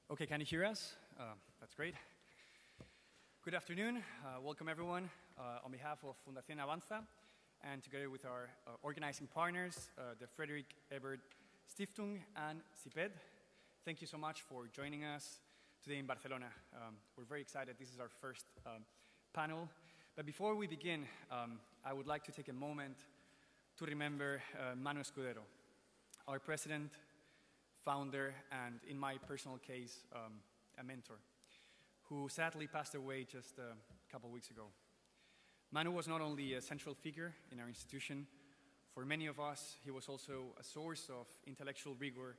Okay, can you hear us? That's great. Good afternoon. Welcome everyone on behalf of Fundación Avanza and together with our organizing partners, the Friedrich Ebert Stiftung and CIPED. Thank you so much for joining us today in Barcelona. We're very excited. This is our first panel. But before we begin, I would like to take a moment to remember Manu Escudero, our president, founder, and in my personal case, a mentor, who sadly passed away just a couple weeks ago. Manu was not only a central figure in our institution, for many of us, he was also a source of intellectual rigor,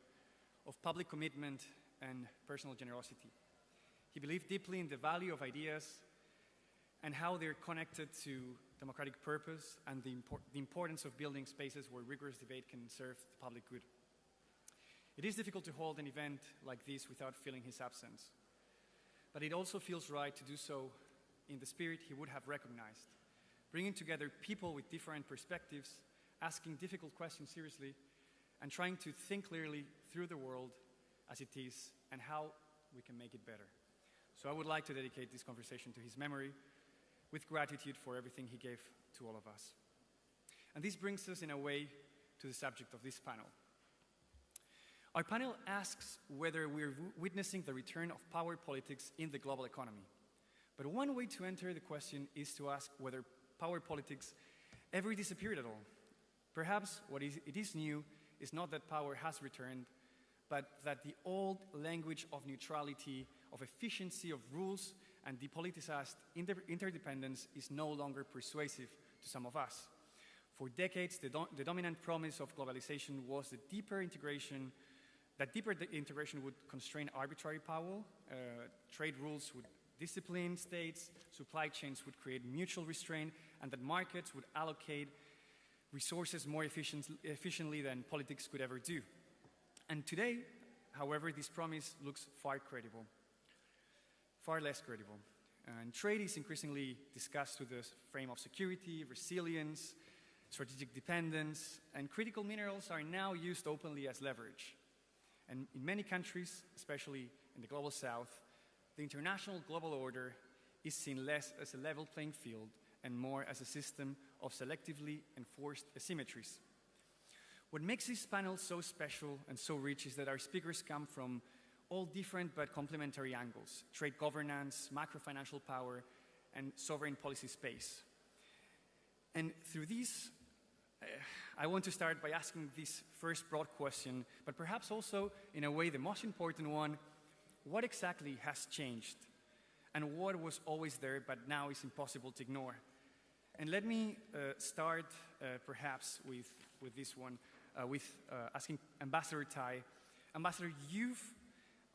of public commitment, and personal generosity. He believed deeply in the value of ideas and how they're connected to democratic purpose and the importance of building spaces where rigorous debate can serve the public good. It is difficult to hold an event like this without feeling his absence, but it also feels right to do so in the spirit he would have recognized, bringing together people with different perspectives, asking difficult questions seriously, and trying to think clearly through the world as it is and how we can make it better. So I would like to dedicate this conversation to his memory with gratitude for everything he gave to all of us. And this brings us in a way to the subject of this panel. Our panel asks whether we're witnessing the return of power politics in the global economy. But one way to enter the question is to ask whether power politics ever disappeared at all. Perhaps what it is new is not that power has returned, but that the old language of neutrality, of efficiency of rules, and depoliticized interdependence is no longer persuasive to some of us. For decades, the dominant promise of globalization was that deeper integration would constrain arbitrary power, trade rules would discipline states, supply chains would create mutual restraint, and that markets would allocate resources more efficiently than politics could ever do. And today, however, this promise looks far less credible. And trade is increasingly discussed through the frame of security, resilience, strategic dependence, and critical minerals are now used openly as leverage. And in many countries, especially in the global south, the international global order is seen less as a level playing field and more as a system of selectively enforced asymmetries. What makes this panel so special and so rich is that our speakers come from all different but complementary angles: trade governance, macro-financial power, and sovereign policy space. And through these, I want to start by asking this first broad question, but perhaps also, in a way, the most important one: what exactly has changed? And what was always there, but now is impossible to ignore? And let me start perhaps with this one, asking Ambassador Tai. Ambassador, you've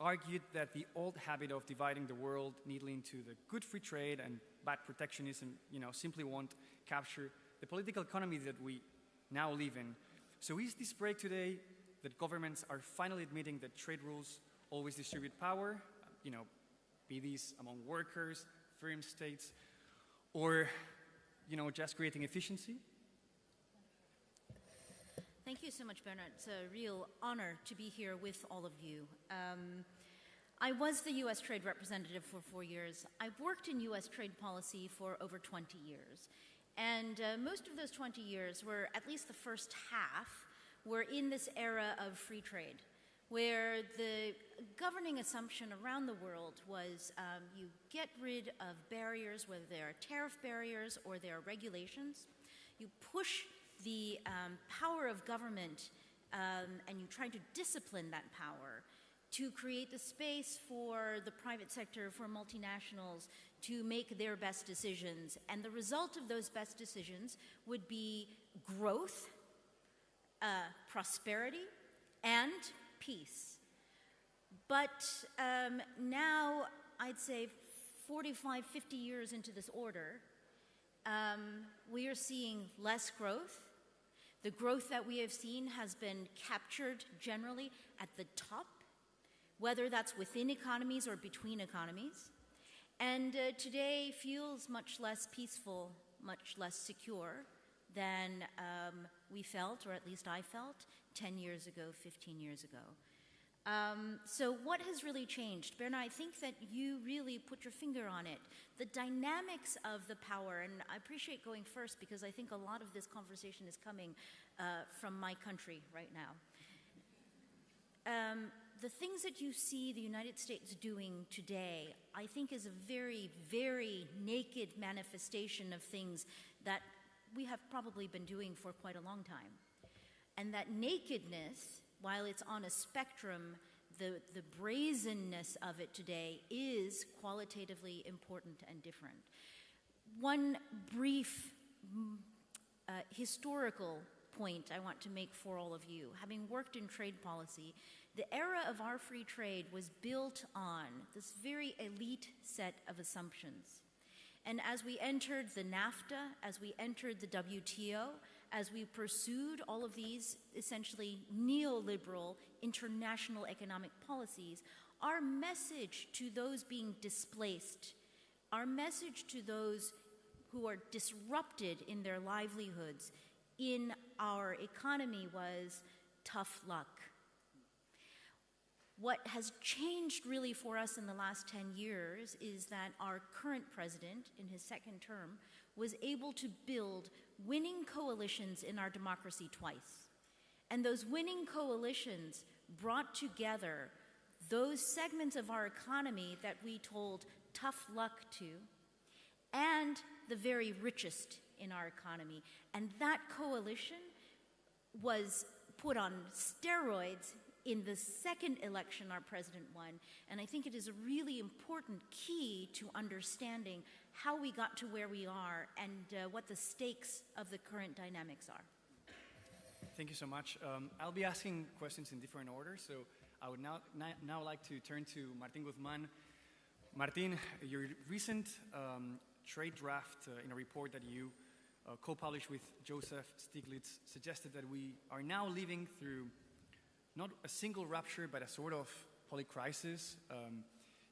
argued that the old habit of dividing the world neatly into the good free trade and bad protectionism, simply won't capture the political economy that we now live in. So is this break today that governments are finally admitting that trade rules always distribute power, be these among workers, firm states, or, just creating efficiency? Thank you so much, Bernard. It's a real honor to be here with all of you. I was the U.S. trade representative for 4 years. I've worked in U.S. trade policy for over 20 years. And most of those 20 years were, at least the first half, were in this era of free trade, where the governing assumption around the world was you get rid of barriers, whether they are tariff barriers or they are regulations. You push the power of government and you try to discipline that power to create the space for the private sector, for multinationals, to make their best decisions. And the result of those best decisions would be growth, prosperity, and peace. But now, I'd say 45, 50 years into this order, we are seeing less growth. The growth that we have seen has been captured generally at the top, whether that's within economies or between economies. And today feels much less peaceful, much less secure than we felt, or at least I felt, 10 years ago, 15 years ago. So what has really changed? Bernard, I think that you really put your finger on it. The dynamics of the power, and I appreciate going first because I think a lot of this conversation is coming from my country right now. The things that you see the United States doing today, I think is a very, very naked manifestation of things that we have probably been doing for quite a long time. And that nakedness, while it's on a spectrum, the brazenness of it today is qualitatively important and different. One brief historical point I want to make for all of you. Having worked in trade policy, the era of our free trade was built on this very elite set of assumptions. And as we entered the NAFTA, as we entered the WTO, as we pursued all of these essentially neoliberal international economic policies, our message to those being displaced, our message to those who are disrupted in their livelihoods, in our economy was tough luck. What has changed really for us in the last 10 years is that our current president, in his second term, was able to build winning coalitions in our democracy twice. And those winning coalitions brought together those segments of our economy that we told tough luck to, and the very richest in our economy. And that coalition was put on steroids in the second election our president won. And I think it is a really important key to understanding how we got to where we are and what the stakes of the current dynamics are. Thank you so much. I'll be asking questions in different order, so I would now like to turn to Martín Guzmán. Martín, your recent trade draft in a report that you co-published with Joseph Stiglitz suggested that we are now living through not a single rupture, but a sort of polycrisis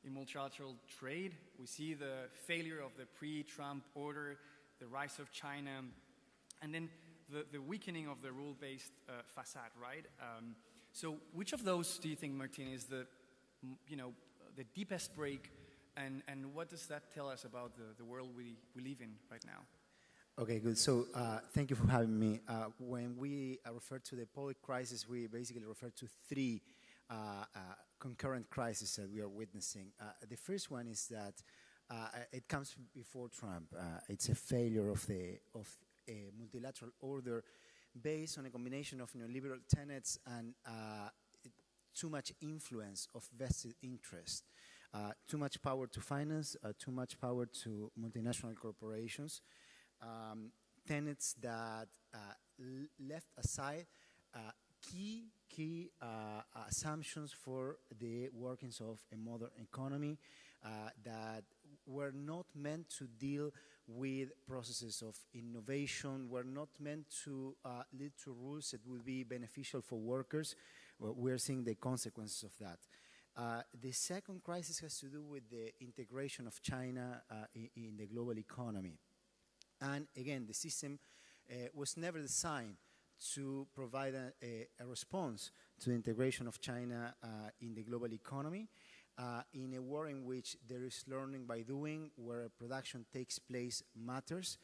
in multilateral trade. We see the failure of the pre-Trump order, the rise of China, and then the weakening of the rule-based facade, right? So which of those do you think, Martín, is the deepest break, and what does that tell us about the world we live in right now? Okay, good. So thank you for having me. When we refer to the polycrisis, we basically refer to three concurrent crises that we are witnessing. The first one is that it comes before Trump. It's a failure of a multilateral order based on a combination of neoliberal tenets and too much influence of vested interest. Too much power to finance, too much power to multinational corporations. Tenets that left aside key assumptions for the workings of a modern economy that were not meant to deal with processes of innovation, were not meant to lead to rules that would be beneficial for workers. Well, we're seeing the consequences of that. The second crisis has to do with the integration of China in the global economy. And again, the system was never designed to provide a response to the integration of China in the global economy, in a world in which there is learning by doing, where production takes place matters.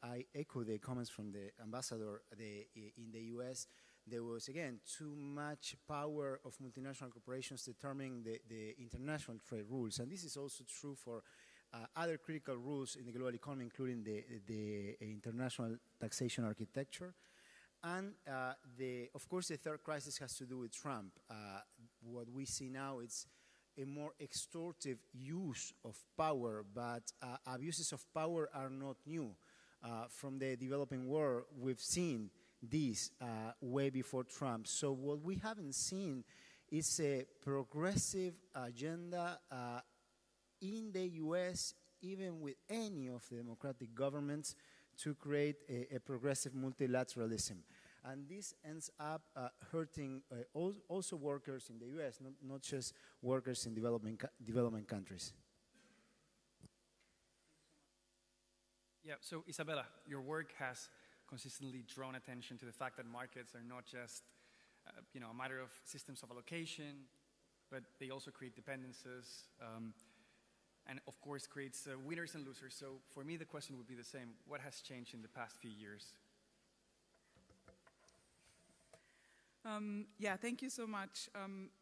I echo the comments from the ambassador in the US. There was, again, too much power of multinational corporations determining the international trade rules. And this is also true for other critical rules in the global economy, including the international taxation architecture. And of course, the third crisis has to do with Trump. What we see now is a more extortive use of power, but abuses of power are not new. From the developing world, we've seen this way before Trump. So what we haven't seen is a progressive agenda in the US, even with any of the democratic governments, to create a progressive multilateralism. And this ends up hurting also workers in the US, not just workers in development countries. Yeah, so Isabella, your work has consistently drawn attention to the fact that markets are not just a matter of systems of allocation, but they also create dependencies, and of course creates winners and losers. So for me, the question would be the same. What has changed in the past few years? Yeah, thank you so much.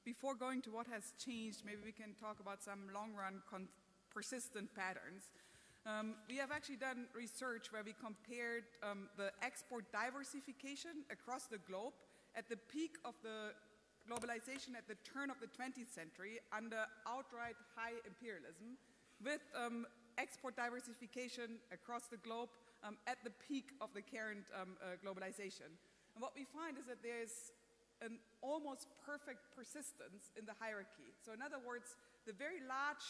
Before going to what has changed, maybe we can talk about some long-run persistent patterns. We have actually done research where we compared the export diversification across the globe at the peak of the globalization at the turn of the 20th century under outright high imperialism with export diversification across the globe at the peak of the current globalization. And what we find is that there's an almost perfect persistence in the hierarchy. So in other words, the very large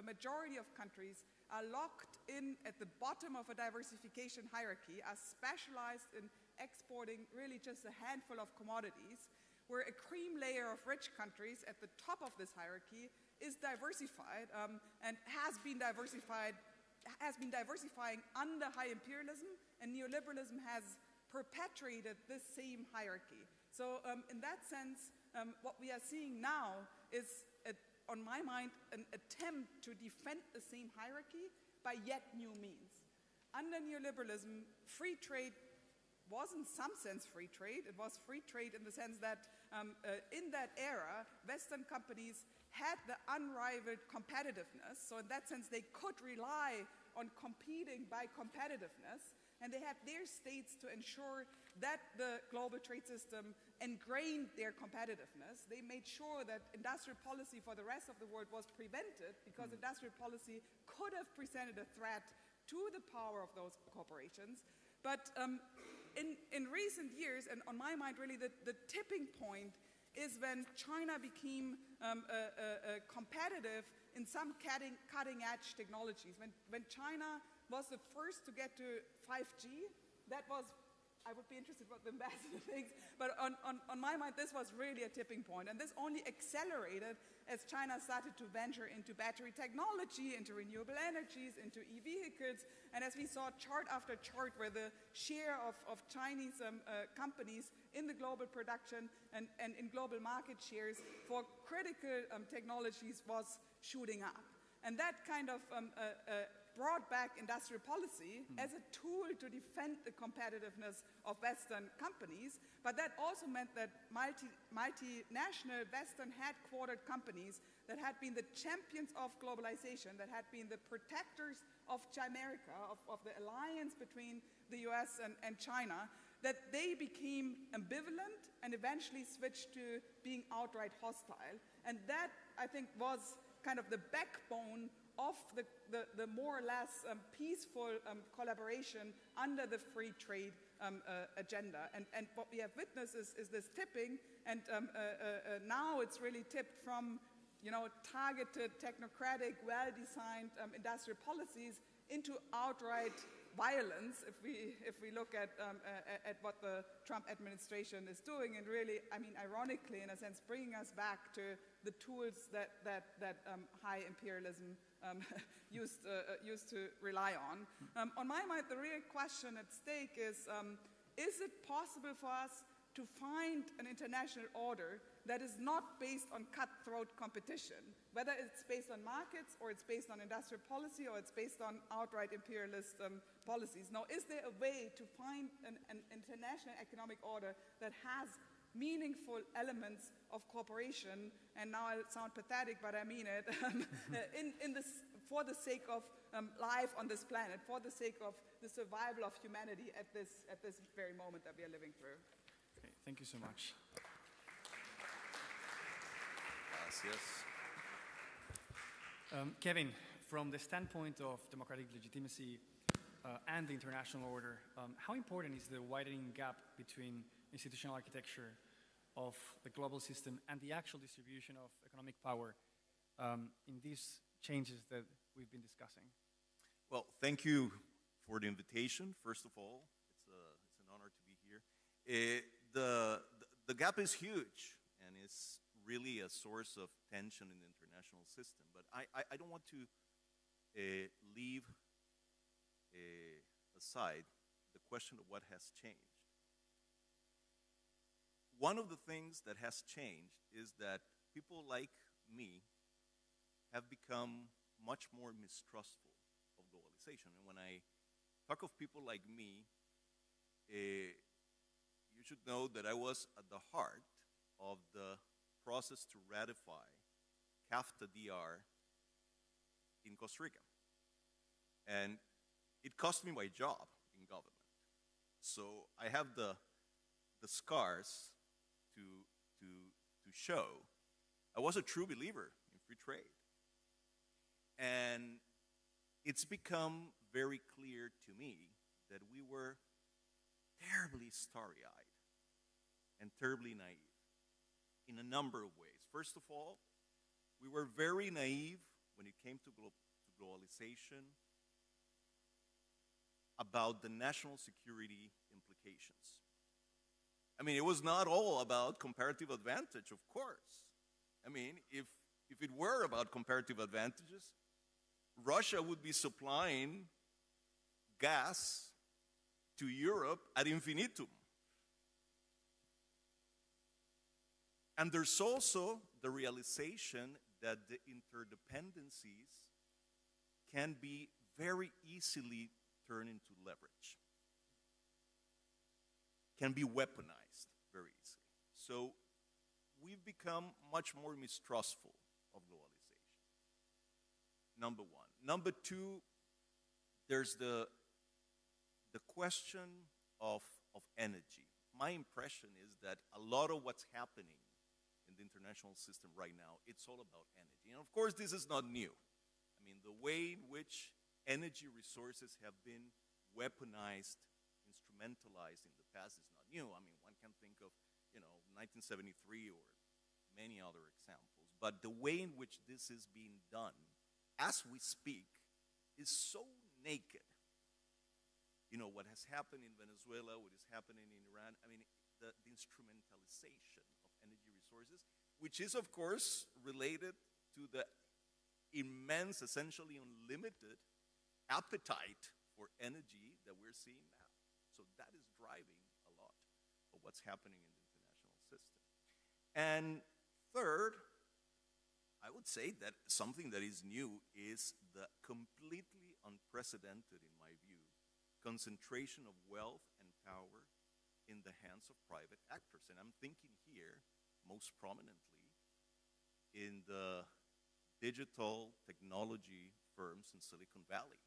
majority of countries are locked in at the bottom of a diversification hierarchy, are specialized in exporting really just a handful of commodities, where a cream layer of rich countries at the top of this hierarchy is diversified and has been diversifying under high imperialism, and neoliberalism has perpetuated this same hierarchy. So in that sense, what we are seeing now is, on my mind, an attempt to defend the same hierarchy by yet new means. Under neoliberalism, free trade was in some sense free trade. It was free trade in the sense that in that era, Western companies had the unrivaled competitiveness. So in that sense, they could rely on competing by competitiveness. And they had their states to ensure that the global trade system ingrained their competitiveness. They made sure that industrial policy for the rest of the world was prevented because industrial policy could have presented a threat to the power of those corporations. But in recent years, and on my mind really, the tipping point is when China became competitive in some cutting-edge technologies. When China was the first to get to 5G, that was, I would be interested what the ambassador thinks, but on my mind, this was really a tipping point. And this only accelerated as China started to venture into battery technology, into renewable energies, into e-vehicles. And as we saw chart after chart where the share of Chinese companies in the global production and in global market shares for critical technologies was shooting up. And that kind of brought back industrial policy as a tool to defend the competitiveness of Western companies, but that also meant that multinational Western headquartered companies that had been the champions of globalization, that had been the protectors of Chimerica, of the alliance between the US and China, that they became ambivalent and eventually switched to being outright hostile. And that, I think, was kind of the backbone of the more or less peaceful collaboration under the free trade agenda. And what we have witnessed is this tipping, and now it's really tipped from targeted, technocratic, well-designed industrial policies into outright violence, if we look at what the Trump administration is doing, and really, I mean, ironically, in a sense, bringing us back to the tools that high imperialism used to rely on. On my mind, the real question at stake is it possible for us to find an international order that is not based on cutthroat competition, whether it's based on markets or it's based on industrial policy or it's based on outright imperialist policies? Now, is there a way to find an international economic order that has meaningful elements of cooperation, and now I sound pathetic, but I mean it, for the sake of life on this planet, for the sake of the survival of humanity at this very moment that we are living through? Okay, thank you so much. Gracias. Kevin, from the standpoint of democratic legitimacy and the international order, how important is the widening gap between institutional architecture of the global system and the actual distribution of economic power in these changes that we've been discussing? Well, thank you for the invitation. First of all, it's an honor to be here. The gap is huge, and it's really a source of tension in the international system. But I don't want to leave aside the question of what has changed. one of the things that has changed is that people like me have become much more mistrustful of globalization. And when I talk of people like me, you should know that I was at the heart of the process to ratify CAFTA-DR in Costa Rica. And it cost me my job in government. So I have the scars to show. I was a true believer in free trade. And it's become very clear to me that we were terribly starry-eyed and terribly naive in a number of ways. First of all, we were very naive when it came to globalization about the national security implications. I mean, it was not all about comparative advantage, of course. I mean, if it were about comparative advantages, Russia would be supplying gas to Europe ad infinitum. And there's also the realization that the interdependencies can be very easily turned into leverage, can be weaponized very easily. So we've become much more mistrustful of globalization, number one. Number two, there's the question of energy. My impression is that a lot of what's happening in the international system right now, it's all about energy. And of course, this is not new. I mean, the way in which energy resources have been weaponized, instrumentalized in the past is not new. I mean, one can think of, 1973 or many other examples. But the way in which this is being done, as we speak, is so naked. What has happened in Venezuela, what is happening in Iran, I mean, the instrumentalization of energy resources, which is, of course, related to the immense, essentially unlimited appetite for energy that we're seeing now. So that is driving a lot of what's happening in the international system. And third, I would say that something that is new is the completely unprecedented, in my view, concentration of wealth and power in the hands of private actors. And I'm thinking here, most prominently, in the digital technology firms in Silicon Valley.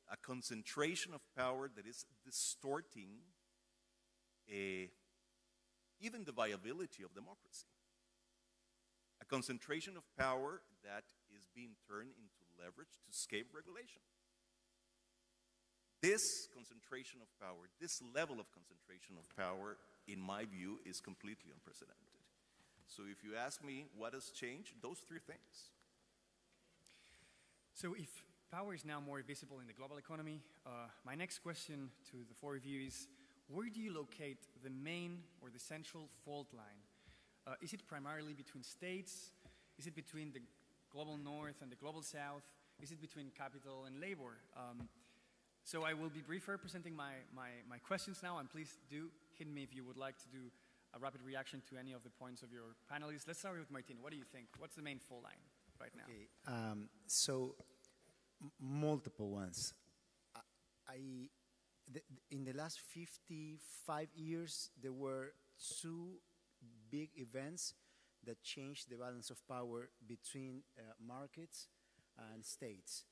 A concentration of power that is distorting even the viability of democracy. A concentration of power that is being turned into leverage to escape regulation. This concentration of power, this level of concentration of power, in my view, is completely unprecedented. So if you ask me what has changed, those three things. So if power is now more visible in the global economy, my next question to the four of you is, where do you locate the main or the central fault line? Is it primarily between states? Is it between the global north and the global south? Is it between capital and labor? So I will be briefer presenting my questions now, and please do hit me if you would like to do a rapid reaction to any of the points of your panelists. Let's start with Martin. What do you think? What's the main fault line right now? Okay, so multiple ones. In the last 55 years, there were two big events that changed the balance of power between markets and states.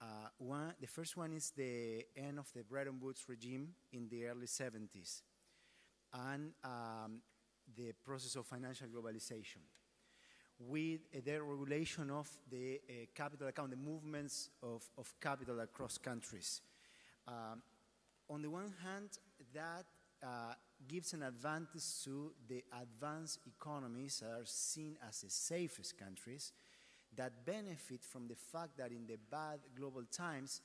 The first one is the end of the Bretton Woods regime in the early 70s and the process of financial globalization with the regulation of the capital account, the movements of capital across countries. On the one hand, that gives an advantage to the advanced economies that are seen as the safest countries that benefit from the fact that in the bad global times,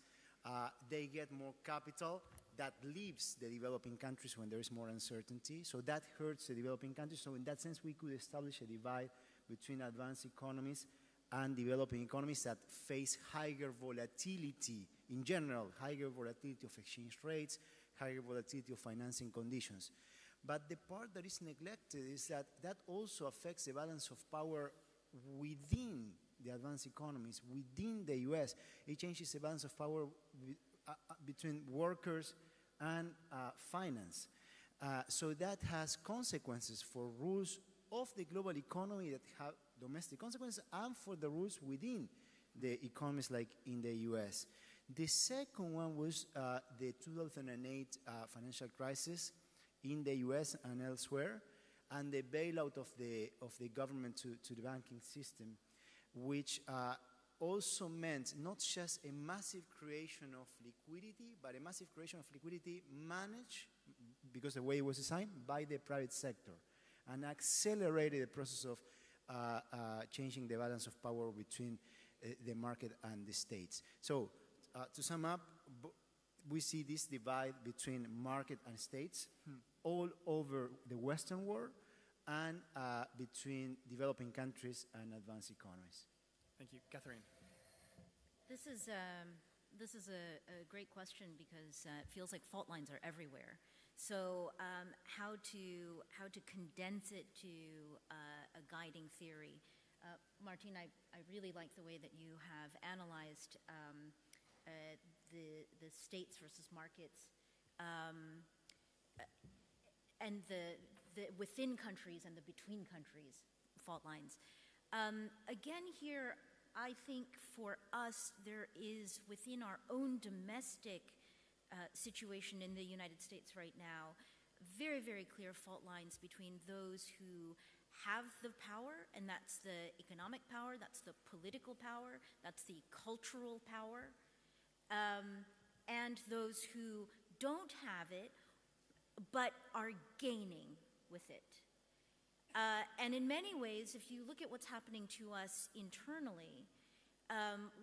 they get more capital that leaves the developing countries when there is more uncertainty. So that hurts the developing countries. So in that sense, we could establish a divide between advanced economies and developing economies that face higher volatility in general, higher volatility of exchange rates, higher volatility of financing conditions. But the part that is neglected is that that also affects the balance of power within the advanced economies, within the US. It changes the balance of power between workers and finance. So that has consequences for rules of the global economy that have domestic consequences and for the rules within the economies like in the US. The second one was the 2008 financial crisis in the US and elsewhere, and the bailout of the government to the banking system, which also meant not just a massive creation of liquidity, but a massive creation of liquidity managed, because the way it was designed, by the private sector, and accelerated the process of changing the balance of power between the market and the states. So, to sum up, we see this divide between market and states all over the Western world, and between developing countries and advanced economies. Thank you. Catherine. This is a great question because it feels like fault lines are everywhere. So how to condense it to a guiding theory? Martin, I really like the way that you have analyzed the states versus markets, and the within countries and the between countries fault lines. Again here, I think for us there is within our own domestic situation in the United States right now very, very clear fault lines between those who have the power, and that's the economic power, that's the political power, that's the cultural power, and those who don't have it but are gaining with it. And in many ways, if you look at what's happening to us internally,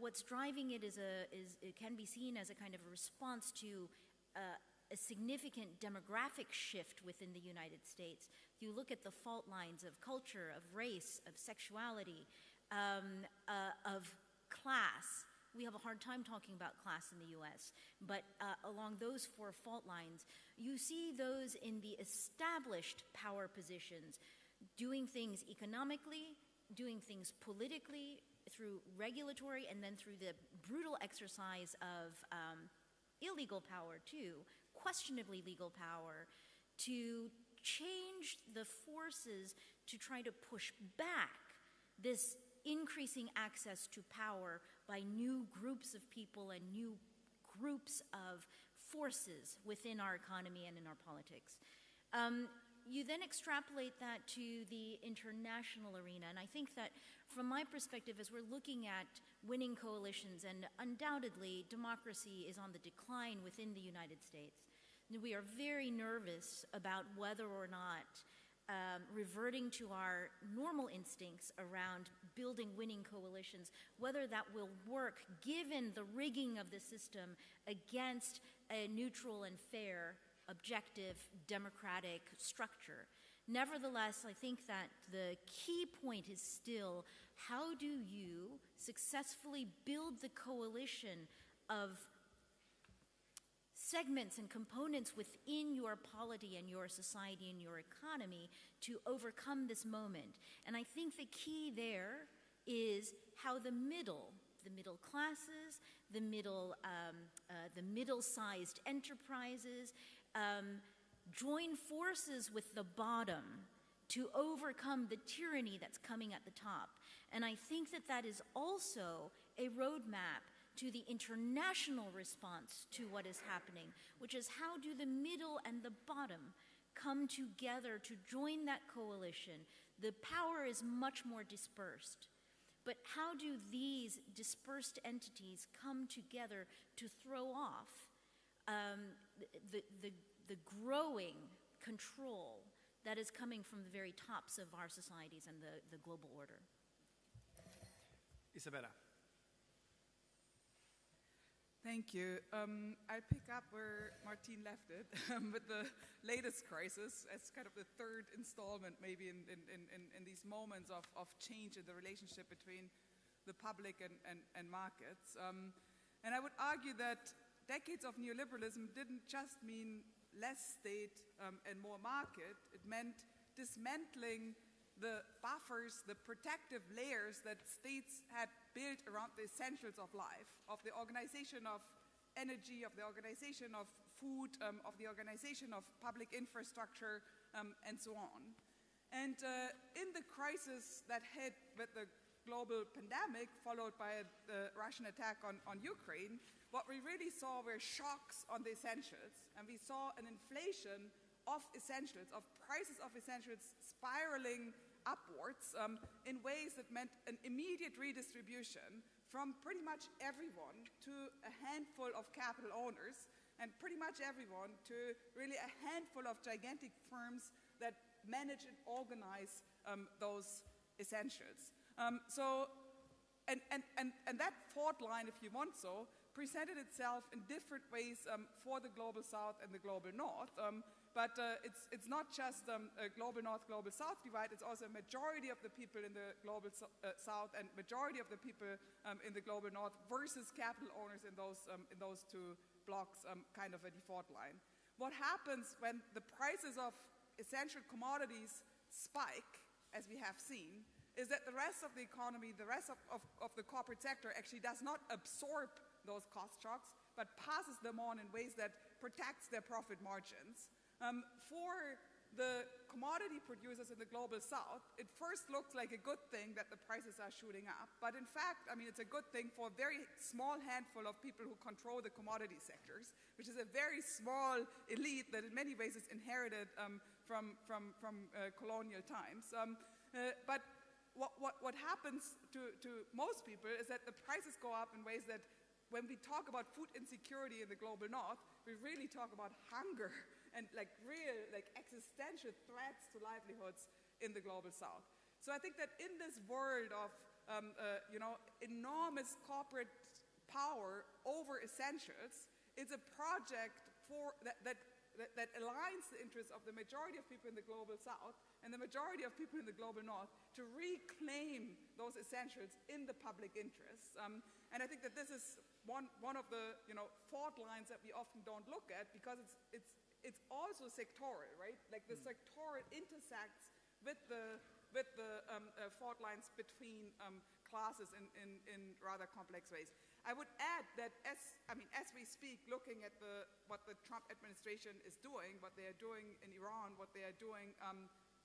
what's driving it it can be seen as a kind of a response to a significant demographic shift within the United States. If you look at the fault lines of culture, of race, of sexuality, of class, we have a hard time talking about class in the US, but along those four fault lines, you see those in the established power positions doing things economically, doing things politically, through regulatory, and then through the brutal exercise of illegal power too, questionably legal power, to change the forces to try to push back this increasing access to power by new groups of people and new groups of forces within our economy and in our politics. You then extrapolate that to the international arena, and I think that from my perspective, as we're looking at winning coalitions, and undoubtedly democracy is on the decline within the United States, we are very nervous about whether or not reverting to our normal instincts around building winning coalitions, whether that will work given the rigging of the system against a neutral and fair, objective, democratic structure. Nevertheless, I think that the key point is still, how do you successfully build the coalition of segments and components within your polity and your society and your economy to overcome this moment? And I think the key there is how the middle classes, the middle-sized enterprises, join forces with the bottom to overcome the tyranny that's coming at the top. And I think that that is also a roadmap to the international response to what is happening, which is how do the middle and the bottom come together to join that coalition? The power is much more dispersed. But how do these dispersed entities come together to throw off the growing control that is coming from the very tops of our societies and the global order? Isabella. Thank you. I pick up where Martin left it with the latest crisis as kind of the third installment maybe in these moments of change in the relationship between the public and markets. And I would argue that decades of neoliberalism didn't just mean less state and more market. It meant dismantling the buffers, the protective layers that states had built around the essentials of life, of the organization of energy, of the organization of food, of the organization of public infrastructure, and so on. And in the crisis that hit with the global pandemic, followed by the Russian attack on Ukraine, what we really saw were shocks on the essentials. And we saw an inflation of essentials, of prices of essentials spiraling upwards in ways that meant an immediate redistribution from pretty much everyone to a handful of capital owners, and pretty much everyone to really a handful of gigantic firms that manage and organize those essentials. And that fault line, if you want so, presented itself in different ways for the global south and the global north. But it's not just a global north, global south divide, it's also a majority of the people in the global south and majority of the people in the global north versus capital owners in those two blocks, kind of a default line. What happens when the prices of essential commodities spike, as we have seen, is that the rest of the economy, the rest of the corporate sector actually does not absorb those cost shocks, but passes them on in ways that protects their profit margins. For the commodity producers in the global south, it first looks like a good thing that the prices are shooting up, but in fact, I mean, it's a good thing for a very small handful of people who control the commodity sectors, which is a very small elite that in many ways is inherited from colonial times. But what happens to most people is that the prices go up in ways that when we talk about food insecurity in the global north, we really talk about hunger and like real, like existential threats to livelihoods in the global south. So I think that in this world of, enormous corporate power over essentials, it's a project that aligns the interests of the majority of people in the global south and the majority of people in the global north to reclaim those essentials in the public interest. And I think that this is one of the fault lines that we often don't look at because it's also sectoral, right? Like the sectoral intersects with the fault lines between classes in rather complex ways. I would add that as we speak, looking at what the Trump administration is doing, what they are doing in Iran, what they are doing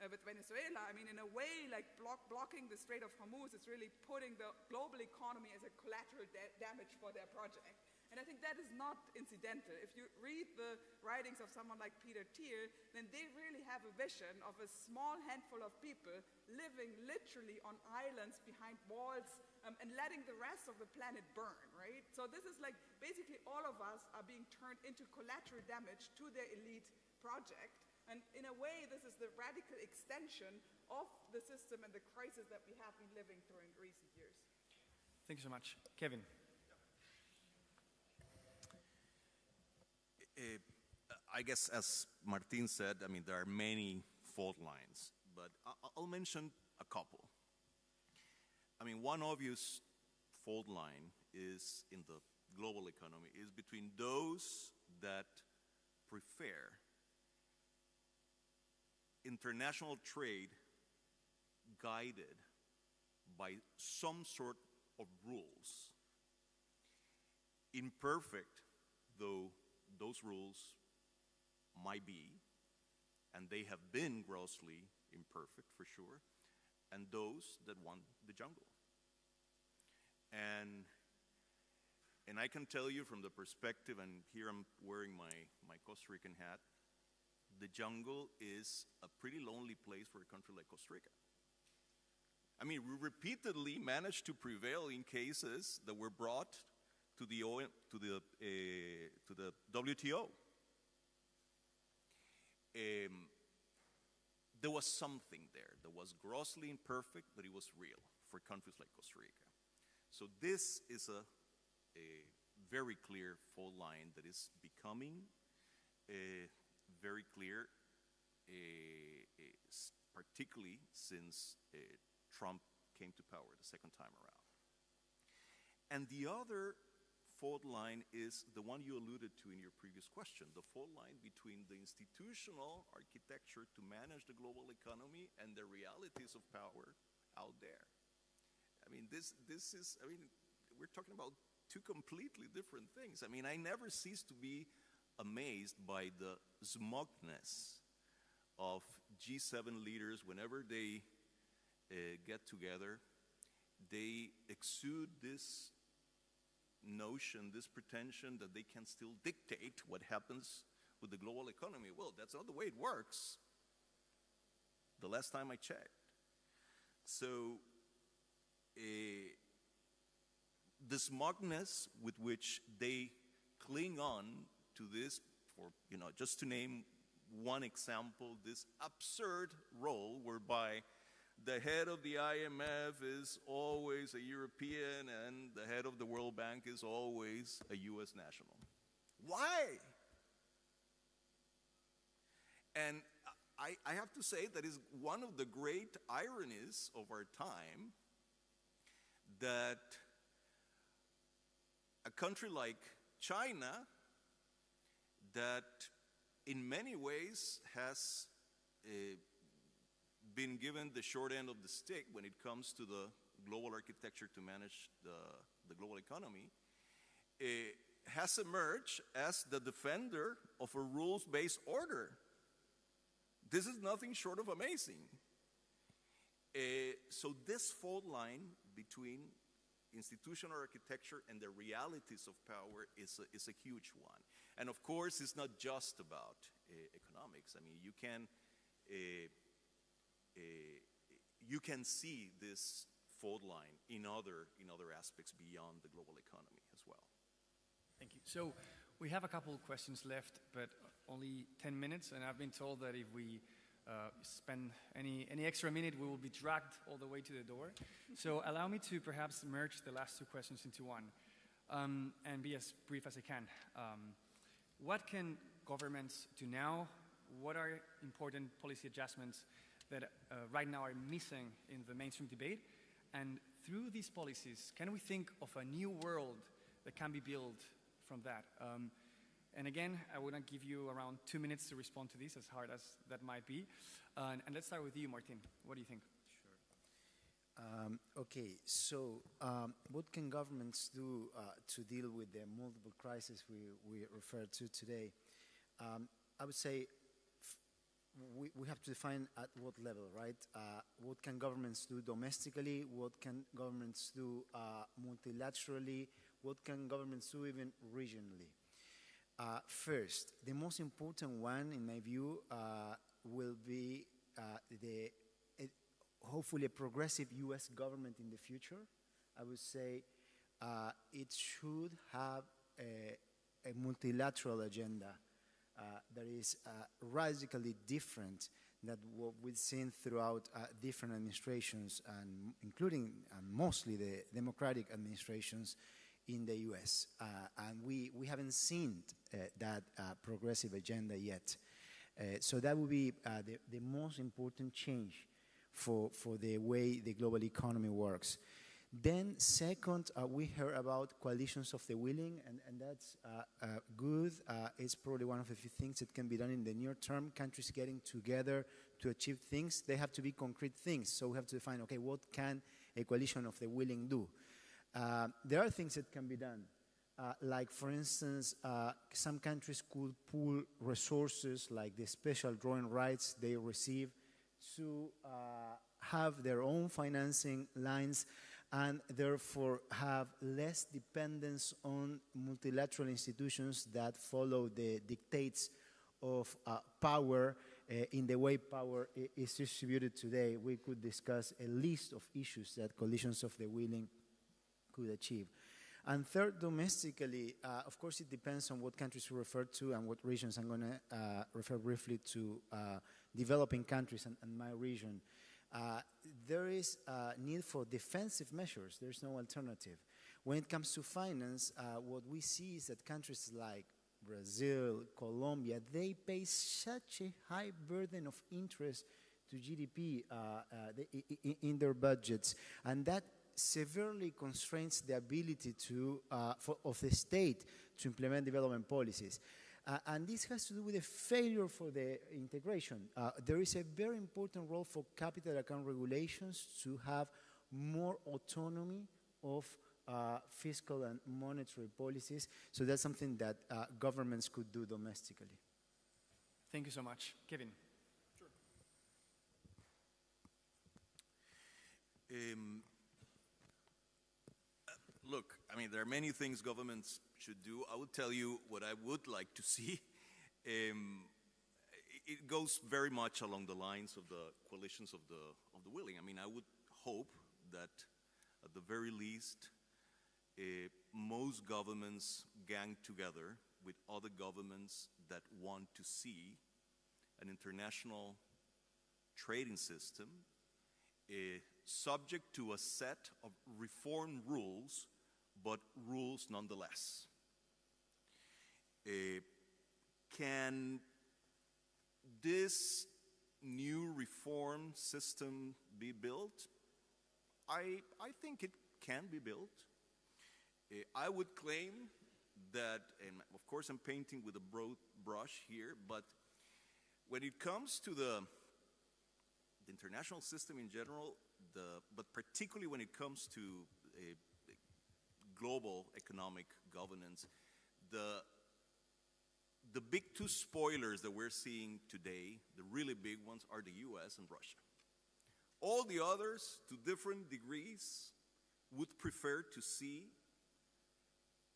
with Venezuela, I mean, in a way, like blocking the Strait of Hormuz is really putting the global economy as a collateral damage for their project. And I think that is not incidental. If you read the writings of someone like Peter Thiel, then they really have a vision of a small handful of people living literally on islands behind walls and letting the rest of the planet burn, right? So this is like basically all of us are being turned into collateral damage to their elite project. And in a way, this is the radical extension of the system and the crisis that we have been living through in recent years. Thank you so much. Kevin. I guess, as Martin said, I mean, there are many fault lines, but I'll mention a couple. I mean, one obvious fault line is in the global economy is between those that prefer international trade guided by some sort of rules, imperfect though those rules might be, and they have been grossly imperfect for sure, and those that want the jungle. And I can tell you from the perspective, and here I'm wearing my Costa Rican hat, the jungle is a pretty lonely place for a country like Costa Rica. I mean, we repeatedly managed to prevail in cases that were brought to the WTO. There was something there that was grossly imperfect, but it was real for countries like Costa Rica. So this is a very clear fault line that is becoming very clear, particularly since Trump came to power the second time around. And the other fault line is the one you alluded to in your previous question, the fault line between the institutional architecture to manage the global economy and the realities of power out there. I mean, this is, I mean, we're talking about two completely different things. I mean, I never cease to be amazed by the smugness of G7 leaders whenever they get together. They exude this notion, this pretension that they can still dictate what happens with the global economy. Well, that's not the way it works. The last time I checked. So, the smugness with which they cling on to this, for, you know, just to name one example, this absurd role whereby the head of the IMF is always a European and the head of the World Bank is always a US national. Why? And I have to say that is one of the great ironies of our time, that a country like China, that in many ways has been given the short end of the stick when it comes to the global architecture to manage the global economy, has emerged as the defender of a rules-based order. This is nothing short of amazing. So this fault line between institutional architecture and the realities of power is a huge one. And of course, it's not just about economics. I mean, you can see this fault line in other aspects beyond the global economy as well. Thank you. So we have a couple of questions left, but only 10 minutes, and I've been told that if we spend any extra minute, we will be dragged all the way to the door. So allow me to perhaps merge the last two questions into one, and be as brief as I can. What can governments do now? What are important policy adjustments that right now are missing in the mainstream debate? And through these policies, can we think of a new world that can be built from that? And again, I want to give you around 2 minutes to respond to this, as hard as that might be. And let's start with you, Martin. What do you think? Sure. Okay, so what can governments do to deal with the multiple crises we referred to today? I would say we have to define at what level, right? What can governments do domestically? What can governments do multilaterally? What can governments do even regionally? First, the most important one, in my view, will be hopefully a progressive US government in the future. I would say it should have a multilateral agenda that is radically different than what we've seen throughout different administrations, and including mostly the democratic administrations in the US. And we haven't seen that progressive agenda yet. So that would be the most important change for the way the global economy works. Then second, we heard about coalitions of the willing, and that's good. It's probably one of the few things that can be done in the near term. Countries getting together to achieve things, they have to be concrete things. So we have to define, okay, what can a coalition of the willing do? There are things that can be done. Like, for instance, some countries could pool resources, like the special drawing rights they receive, to have their own financing lines, and therefore have less dependence on multilateral institutions that follow the dictates of power in the way power is distributed today. We could discuss a list of issues that coalitions of the willing could achieve. And third, domestically, of course, it depends on what countries you refer to and what regions. I'm going to refer briefly to developing countries and my region. There is a need for defensive measures. There's no alternative. When it comes to finance, what we see is that countries like Brazil, Colombia, they pay such a high burden of interest to GDP in their budgets, and that severely constrains the ability of the state to implement development policies. And this has to do with a failure for the integration. There is a very important role for capital account regulations to have more autonomy of fiscal and monetary policies. So that's something that governments could do domestically. Thank you so much. Kevin. Look, I mean, there are many things governments should do. I would tell you what I would like to see. It goes very much along the lines of the coalitions of the willing. I mean, I would hope that at the very least, most governments gang together with other governments that want to see an international trading system subject to a set of reform rules, but rules nonetheless. Can this new reform system be built? I think it can be built. I would claim that, and of course I'm painting with a broad brush here, but when it comes to the international system in general, but particularly when it comes to global economic governance, the big two spoilers that we're seeing today, the really big ones, are the US and Russia. All the others, to different degrees, would prefer to see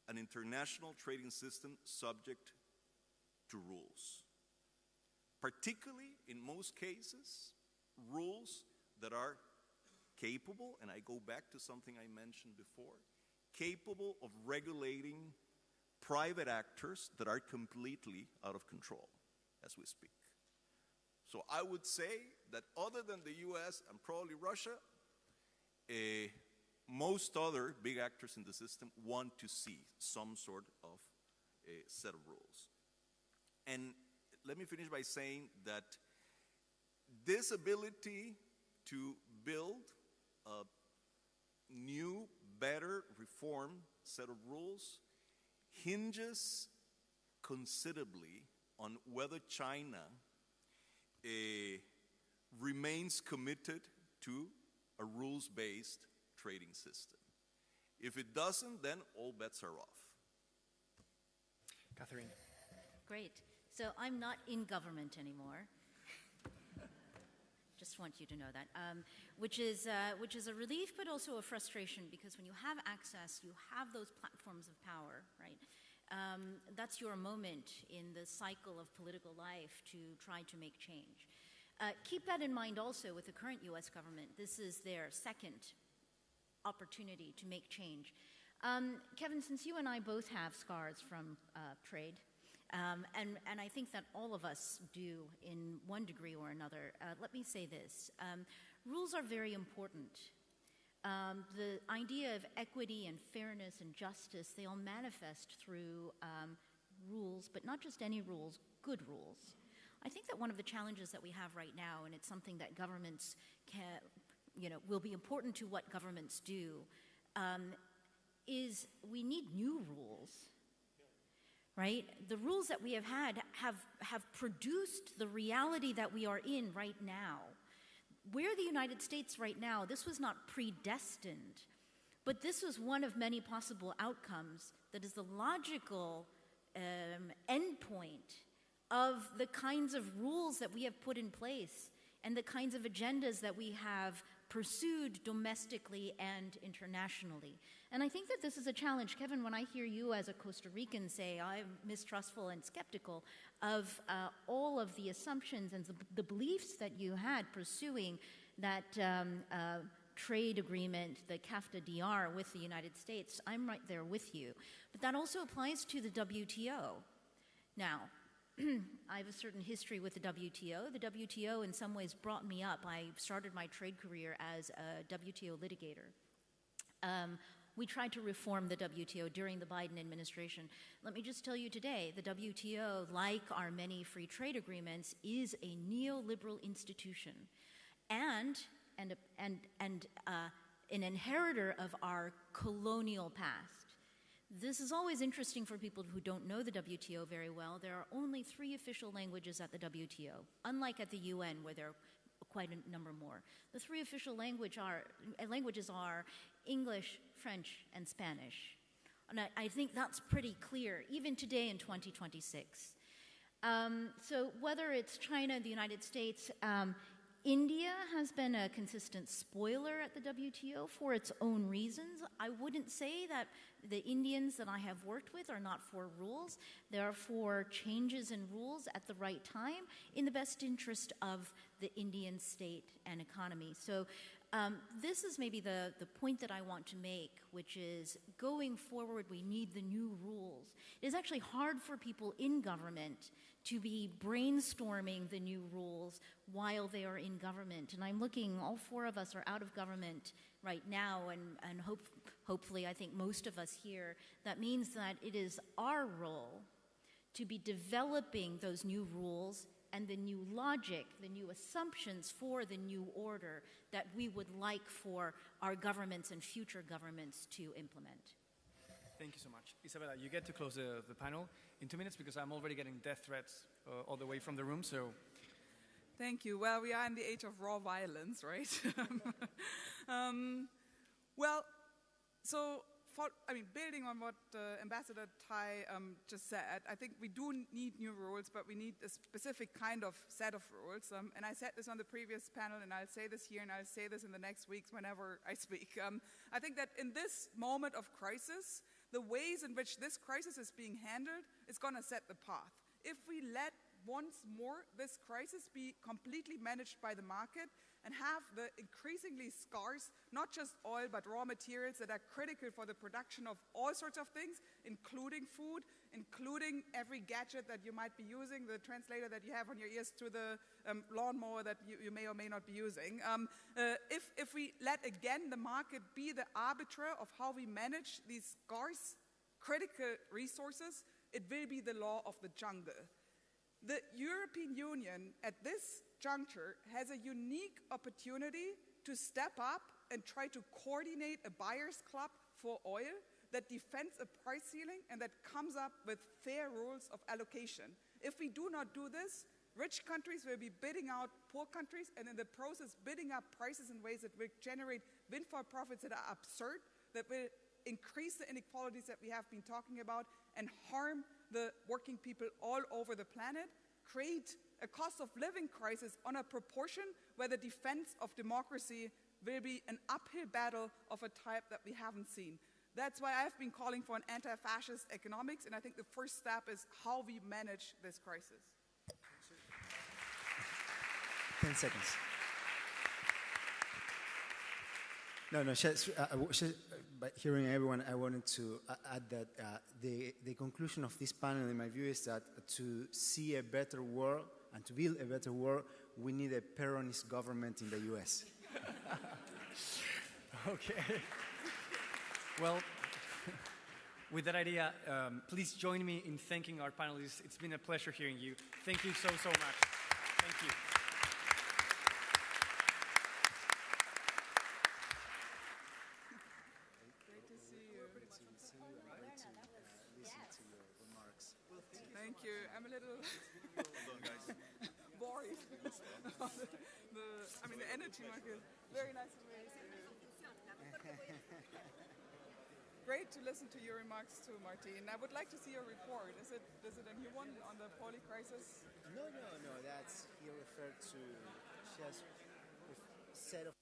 an international trading system subject to rules. Particularly, in most cases, rules that are capable, and I go back to something I mentioned before, capable of regulating private actors that are completely out of control as we speak. So I would say that other than the US and probably Russia, most other big actors in the system want to see some sort of a set of rules. And let me finish by saying that this ability to build a new, better, reformed set of rules hinges considerably on whether China remains committed to a rules-based trading system. If it doesn't, then all bets are off. Catherine. Great. So I'm not in government anymore. Just want you to know that, which is a relief, but also a frustration, because when you have access, you have those platforms of power, right? That's your moment in the cycle of political life to try to make change. Keep that in mind also with the current US government. This is their second opportunity to make change. Kevin, since you and I both have scars from trade, and I think that all of us do in one degree or another, let me say this. Rules are very important. The idea of equity and fairness and justice, they all manifest through rules, but not just any rules, good rules. I think that one of the challenges that we have right now, and it's something that governments will be important to what governments do, is we need new rules, right? The rules that we have had have produced the reality that we are in right now. We're the United States right now. This was not predestined, but this was one of many possible outcomes that is the logical endpoint of the kinds of rules that we have put in place and the kinds of agendas that we have pursued domestically and internationally. And I think that this is a challenge. Kevin, when I hear you as a Costa Rican say, I'm mistrustful and skeptical of all of the assumptions and the beliefs that you had pursuing that trade agreement, the CAFTA-DR with the United States, I'm right there with you. But that also applies to the WTO. Now, I have a certain history with the WTO. The WTO in some ways brought me up. I started my trade career as a WTO litigator. We tried to reform the WTO during the Biden administration. Let me just tell you today, the WTO, like our many free trade agreements, is a neoliberal institution and an inheritor of our colonial past. This is always interesting for people who don't know the WTO very well. There are only 3 official languages at the WTO, unlike at the UN where there are quite a number more. The 3 official languages are English, French, and Spanish. And I think that's pretty clear, even today in 2026. So whether it's China, the United States, India has been a consistent spoiler at the WTO for its own reasons. I wouldn't say that the Indians that I have worked with are not for rules. They're for changes in rules at the right time in the best interest of the Indian state and economy. So this is maybe the point that I want to make, which is going forward, we need the new rules. It is actually hard for people in government to be brainstorming the new rules while they are in government. And I'm looking, all 4 of us are out of government right now, and hopefully I think most of us here. That means that it is our role to be developing those new rules and the new logic, the new assumptions for the new order that we would like for our governments and future governments to implement. Thank you so much. Isabella, you get to close the panel in 2 minutes because I'm already getting death threats all the way from the room, so. Thank you. Well, we are in the age of raw violence, right? Building on what Ambassador Tai just said, I think we do need new rules, but we need a specific kind of set of rules. And I said this on the previous panel, and I'll say this here, and I'll say this in the next weeks whenever I speak. I think that in this moment of crisis, the ways in which this crisis is being handled is going to set the path. If we let once more this crisis be completely managed by the market and have the increasingly scarce, not just oil, but raw materials that are critical for the production of all sorts of things, including food, including every gadget that you might be using, the translator that you have on your ears to the lawnmower that you may or may not be using. If we let, again, the market be the arbiter of how we manage these scarce, critical resources, it will be the law of the jungle. The European Union, at this juncture, has a unique opportunity to step up and try to coordinate a buyer's club for oil that defends a price ceiling and that comes up with fair rules of allocation. If we do not do this, rich countries will be bidding out poor countries, and in the process bidding up prices in ways that will generate windfall profits that are absurd, that will increase the inequalities that we have been talking about and harm the working people all over the planet, create a cost of living crisis on a proportion where the defense of democracy will be an uphill battle of a type that we haven't seen. That's why I've been calling for an anti-fascist economics, and I think the first step is how we manage this crisis. 10 seconds. By hearing everyone, I wanted to add that the conclusion of this panel, in my view, is that to see a better world and to build a better world, we need a Peronist government in the US. Okay. Well, with that idea, please join me in thanking our panelists. It's been a pleasure hearing you. Thank you so much. Thank you. Thank you. I'm a little bored. The energy market. Very nice to meet you. Great to listen to your remarks too, Martin. I would like to see your report. Is it a new one on the poly crisis? No. That's he referred to just a set of